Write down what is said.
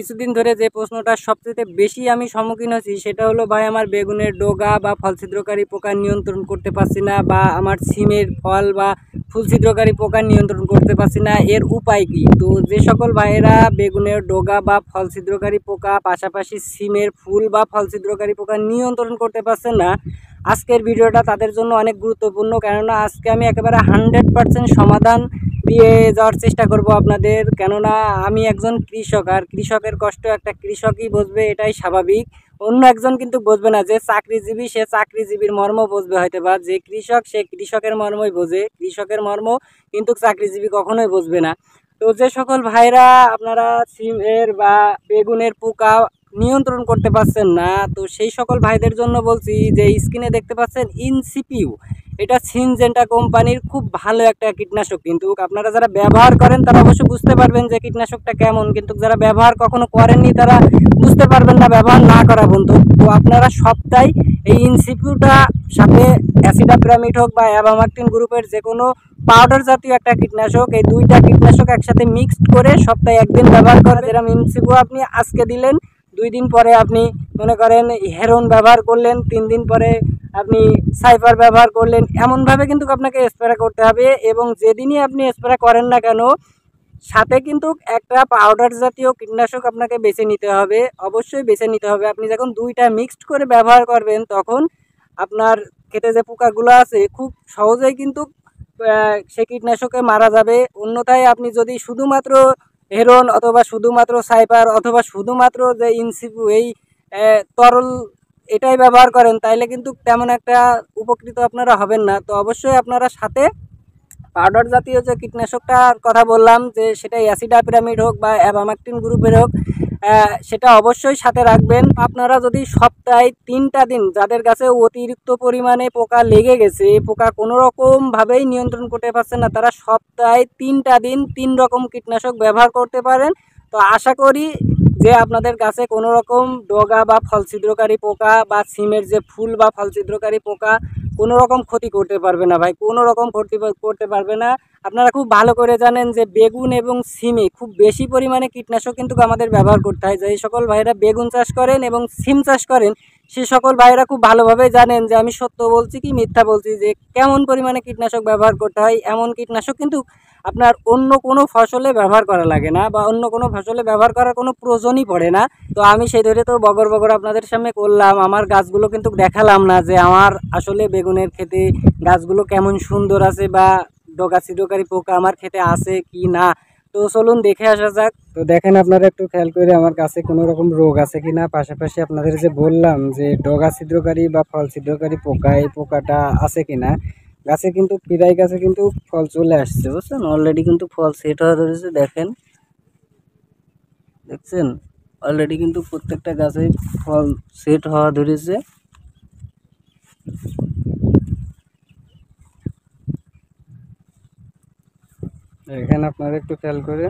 কিছুদিন ধরে যে প্রশ্নটা সবচেয়ে বেশি আমি সম্মুখীন হচ্ছি সেটা হলো ভাই আমার বেগুনের ডগা বা ফল ছিদ্রকারী পোকা নিয়ন্ত্রণ করতে পারছি না, বা আমার সিমের ফল বা ফুল ছিদ্রকারী পোকা নিয়ন্ত্রণ করতে পারছি না, এর উপায় কি? তো যে সকল ভাইয়েরা বেগুনের ডগা বা ফল ছিদ্রকারী পোকা পাশাপাশি সিমের ফুল বা ফল ছিদ্রকারী পোকা নিয়ন্ত্রণ করতে পারছেন না, আজকের ভিডিওটা তাদের জন্য অনেক গুরুত্বপূর্ণ। কেননা আজকে আমি একেবারে 100% সমাধান দিয়ে যাওয়ার চেষ্টা করব আপনাদের। কেননা আমি একজন কৃষক, আর কৃষকের কষ্ট একটা কৃষকই বুঝবে, এটাই স্বাভাবিক। অন্য একজন কিন্তু বুঝবে না। যে চাকরিজীবী সে চাকরিজীবীর মর্ম বুঝবে হয়তো, বা যে কৃষক সে কৃষকের মর্মই বোঝে, কৃষকের মর্ম কিন্তু চাকরিজীবী কখনোই বুঝবে না। তো যে সকল ভাইরা আপনারা সিমের বা বেগুনের পোকা নিয়ন্ত্রণ করতে পারছেন না, তো সেই সকল ভাইদের জন্য বলছি যে স্ক্রিনে দেখতে পাচ্ছেন ইনসিপিউ, এটা সিনজেন্টা কোম্পানির খুব ভালো একটা কীটনাশক। কিন্তু আপনারা যারা ব্যবহার করেন তারা অবশ্যই বুঝতে পারবেন যে কীটনাশকটা কেমন, কিন্তু যারা ব্যবহার কখনো করেননি তারা বুঝতে পারবেন না ব্যবহার না করা বন্ধু। তো আপনারা সপ্তাহে এই ইনসিপিউটা সাথে অ্যাসিডাপিরামিড হোক বা অ্যাবামাকটিন গ্রুপের যে কোনো পাউডার জাতীয় একটা কীটনাশক, এই দুইটা কীটনাশক একসাথে মিক্সড করে সপ্তাহে একদিন ব্যবহার করে। যেরকম ইনসিপিউ আপনি আজকে দিলেন, 2 দিন পরে আপনি মনে করেন হেরোন ব্যবহার করলেন, 3 দিন পরে আপনি সাইফার ব্যবহার করলেন, এমনভাবে কিন্তু আপনাকে স্প্রে করতে হবে। এবং যেদিনই আপনি স্প্রে করেন না কেন সাথে কিন্তু একটা পাউডার জাতীয় কীটনাশক আপনাকে বেছে নিতে হবে, অবশ্যই বেছে নিতে হবে। আপনি যখন দুইটা মিক্সড করে ব্যবহার করবেন তখন আপনার ক্ষেতে যে পোকাগুলো আছে খুব সহজেই কিন্তু সে কীটনাশকে মারা যাবে। অন্যথায় আপনি যদি শুধুমাত্র হেরোন অথবা শুধুমাত্র সাইপার অথবা শুধুমাত্র যে ইনসিপু এই তরল এটাই ব্যবহার করেন তাইলে কিন্তু তেমন একটা উপকৃত আপনারা হবেন না। তো অবশ্যই আপনারা সাথে পাউডার জাতীয় যে কীটনাশকটার কথা বললাম, যে সেটা অ্যাসিডাপিরামিড হোক বা অ্যাবামাকটিন গ্রুপের হোক, সেটা অবশ্যই সাথে রাখবেন। আপনারা যদি সপ্তাহে 3টা দিন, যাদের কাছে অতিরিক্ত পরিমাণে পোকা লেগে গেছে, পোকা কোনো রকমভাবেই নিয়ন্ত্রণ করতে পারছেন না, তারা সপ্তাহে 3টা দিন 3 রকম কীটনাশক ব্যবহার করতে পারেন। তো আশা করি যে আপনাদের কাছে কোনো রকম ডগা বা ফল ছিদ্রকারী পোকা বা সিমের যে ফুল বা ফল ছিদ্রকারী পোকা কোনো রকম ক্ষতি করতে পারবে না ভাই, কোনো রকম ক্ষতি করতে পারবে না। আপনারা খুব ভালো করে জানেন যে বেগুন এবং সিমে খুব বেশি পরিমাণে কীটনাশক কিন্তু আমাদের ব্যবহার করতে হয়। যে সকল ভাইরা বেগুন চাষ করেন এবং সিম চাষ করেন সে সকল ভাইরা খুব ভালোভাবে জানেন যে আমি সত্য বলছি কি মিথ্যা বলছি, যে কেমন পরিমাণে কীটনাশক ব্যবহার করতে হয়। এমন কীটনাশক কিন্তু আপনার অন্য কোনো ফসলে ব্যবহার করা লাগে না, বা অন্য কোনো ফসলে ব্যবহার করার কোনো প্রয়োজনই পড়ে না। তো আমি সেই ধরে তো বগর বগর আপনাদের সামনে করলাম, আমার গাছগুলো কিন্তু দেখালাম না যে আমার আসলে বেগুনের ক্ষেতে গাছগুলো কেমন সুন্দর আছে বা ডগা ছিদ্রকারী পোকা আমার ক্ষেতে আছে কি না। তো চলুন দেখে আসা যাক। তো দেখেন আপনারা একটু খেয়াল করে আমার গাছে কোনো রকম রোগ আছে কি না, পাশাপাশি আপনাদের যে বললাম যে ডগা ছিদ্রকারী বা ফল ছিদ্রকারী পোকা, এই পোকাটা আছে কি না। গাছে কিন্তু প্রায় গাছে কিন্তু ফল চলে আসছে, বুঝছেন, অলরেডি কিন্তু ফল সেট হয়ে ধরেছে। দেখেন, দেখছেন, অলরেডি কিন্তু প্রত্যেকটা গাছে ফল সেট হওয়া ধরেছে। এখানে আপনারা একটু খেয়াল করে